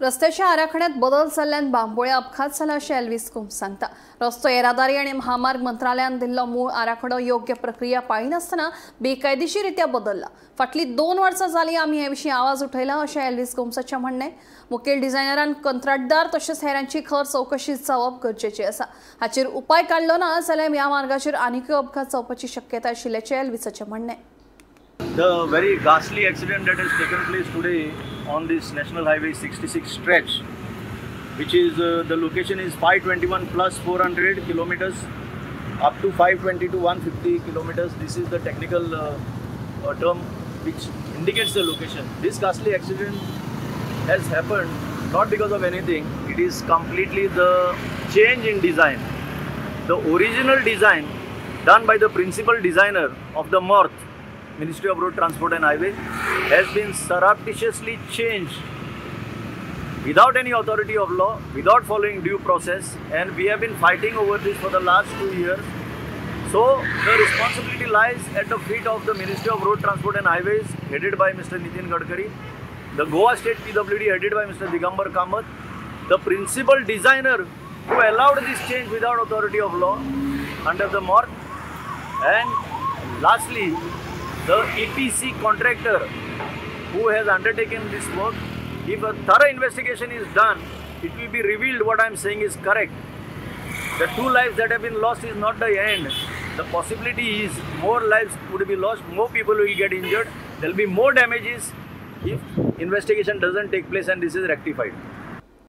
रस्त्याच्या आराखड्यात बदल जाल्ल्यान बांबोळे अपघात जाला अशें एल्विस कुंभ सांगता। रस्तो येरादारी आनी महामार्ग मंत्रालयान दिल्लो मूळ आराखडो योग्य प्रक्रिया पाळिनासतना बेकायदेशीररित्या बदलला। फाटली 2 वर्सां जालीं आमी हे विशीं आवाज उठयला अशें एल्विस कुंभसाचें म्हणणें। मुखेल डिझायनरान कंत्राटदार तशेंच हेरांची खर चवकशी जावप गरजेची आसा। हाचेर उपाय काडलो ना जाल्यार ह्या मार्गाचेर आनीकय अपघात जावपाची शक्यताय आशिल्ल्याचें एल्विसाचें म्हणणें। The very ghastly accident that has taken place today on this National Highway 66 stretch, which is the location is 521 plus 400 kilometers up to 520 to 150 kilometers. This is the technical term which indicates the location. This ghastly accident has happened not because of anything. It is completely the change in design. The original design done by the principal designer of the MoRTH, Ministry of Road Transport and Highways, has been surreptitiously changed without any authority of law, without following due process, and we have been fighting over this for the last 2 years. So the responsibility lies at the feet of the Ministry of Road Transport and Highways, headed by Mr. Nitin Gadkari, the Goa State PWD headed by Mr. Digambar Kamath, the principal designer who allowed this change without authority of law under the MoRTH, and lastly the EPC contractor who has undertaken this work. If a thorough investigation is done, it will be revealed what I am saying is correct. The 2 lives that have been lost is not the end. The possibility is more lives would be lost, more people will get injured, there will be more damages if investigation doesn't take place and this is rectified.